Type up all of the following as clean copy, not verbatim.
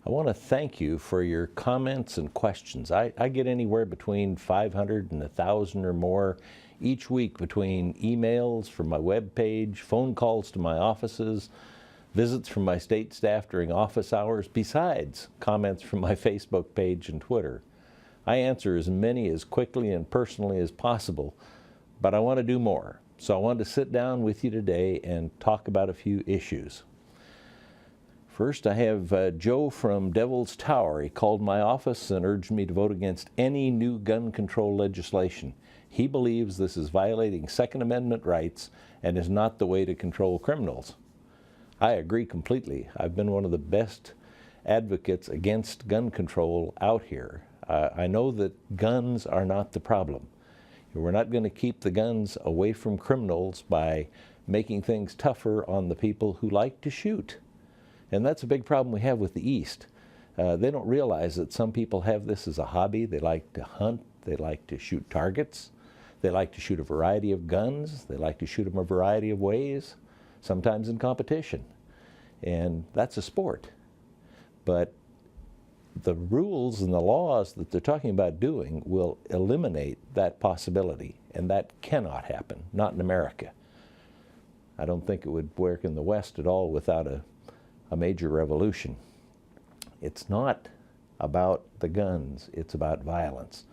I want to thank you for your comments and questions. I get anywhere between 500 and 1,000 or more each week between emails from my webpage, phone calls to my offices, visits from my state staff during office hours, besides comments from my Facebook page and Twitter. I answer as many as quickly and personally as possible, but I want to do more. So I wanted to sit down with you today and talk about a few issues. First, I have Joe from Devil's Tower. He called my office and urged me to vote against any new gun control legislation. He believes this is violating Second Amendment rights and is not the way to control criminals. I agree completely. I've been one of the best advocates against gun control out here. I know that guns are not the problem. We're not going to keep the guns away from criminals by making things tougher on the people who like to shoot. And that's a big problem we have with the East. They don't realize that some people have this as a hobby. They like to hunt. They like to shoot targets. They like to shoot a variety of guns. They like to shoot them a variety of ways, sometimes in competition. And that's a sport. But the rules and the laws that they're talking about doing will eliminate that possibility. And that cannot happen, not in America. I don't think it would work in the West at all without a major revolution. It's not about the guns, it's about violence.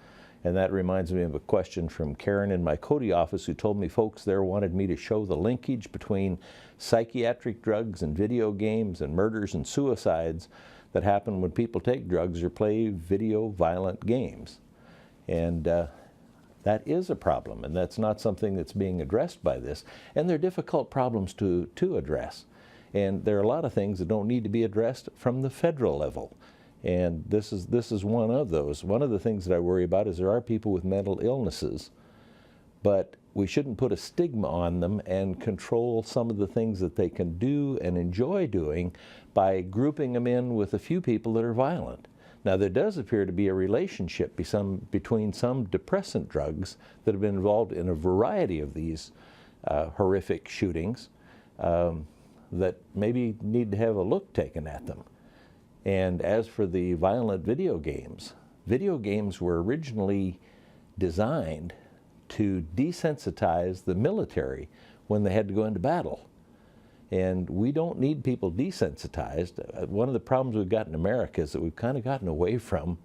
And that reminds me of a question from Karen in my Cody office, who told me folks there wanted me to show the linkage between psychiatric drugs and video games and murders and suicides that happen when people take drugs or play video violent games. And that is a problem, and that's not something that's being addressed by this. And they're difficult problems to address. And there are a lot of things that don't need to be addressed from the federal level. And this is one of those. One of the things that I worry about is there are people with mental illnesses, but we shouldn't put a stigma on them and control some of the things that they can do and enjoy doing by grouping them in with a few people that are violent. Now, there does appear to be a relationship between some depressant drugs that have been involved in a variety of these horrific shootings that maybe need to have a look taken at them. And as for the violent video games were originally designed to desensitize the military when they had to go into battle. And we don't need people desensitized. One of the problems we've got in America is that we've kind of gotten away from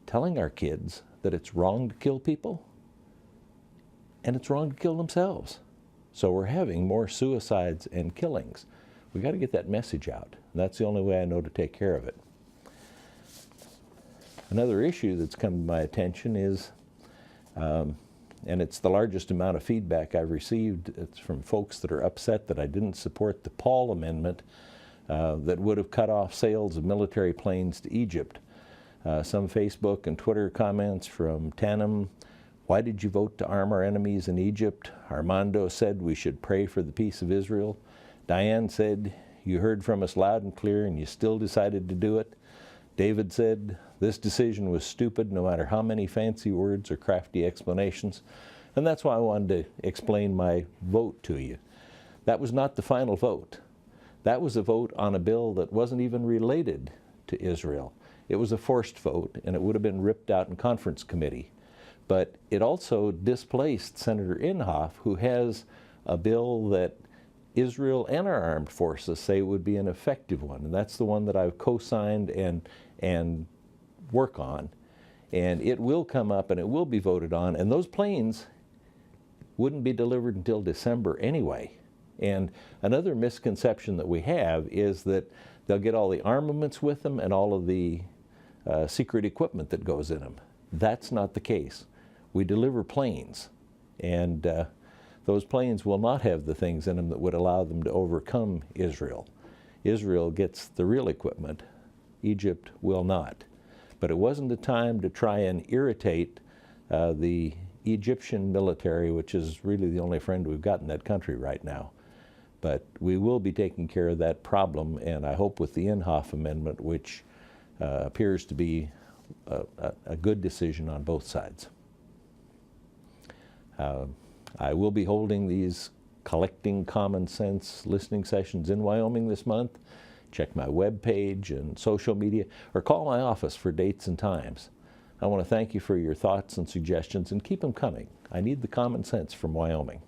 telling our kids that it's wrong to kill people and it's wrong to kill themselves. So we're having more suicides and killings. We got to get that message out. And that's the only way I know to take care of it. Another issue that's come to my attention is, and it's the largest amount of feedback I've received, it's from folks that are upset that I didn't support the Paul Amendment that would have cut off sales of military planes to Egypt. Some Facebook and Twitter comments from Tanim. Why did you vote to arm our enemies in Egypt? Armando said we should pray for the peace of Israel. Diane said, you heard from us loud and clear and you still decided to do it. David said, this decision was stupid no matter how many fancy words or crafty explanations. And that's why I wanted to explain my vote to you. That was not the final vote. That was a vote on a bill that wasn't even related to Israel. It was a forced vote, and it would have been ripped out in conference committee. But it also displaced Senator Inhofe, who has a bill that Israel and our armed forces say would be an effective one. And that's the one that I've co-signed and work on. And it will come up and it will be voted on. And those planes wouldn't be delivered until December anyway. And another misconception that we have is that they'll get all the armaments with them and all of the secret equipment that goes in them. That's not the case. We deliver planes, and those planes will not have the things in them that would allow them to overcome Israel. Israel gets the real equipment. Egypt will not. But it wasn't a time to try and irritate the Egyptian military, which is really the only friend we've got in that country right now. But we will be taking care of that problem, and I hope with the Inhofe Amendment, which appears to be a good decision on both sides. I will be holding these collecting common sense listening sessions in Wyoming this month. check my webpage and social media, or call my office for dates and times. I want to thank you for your thoughts and suggestions, and keep them coming. I need the common sense from Wyoming.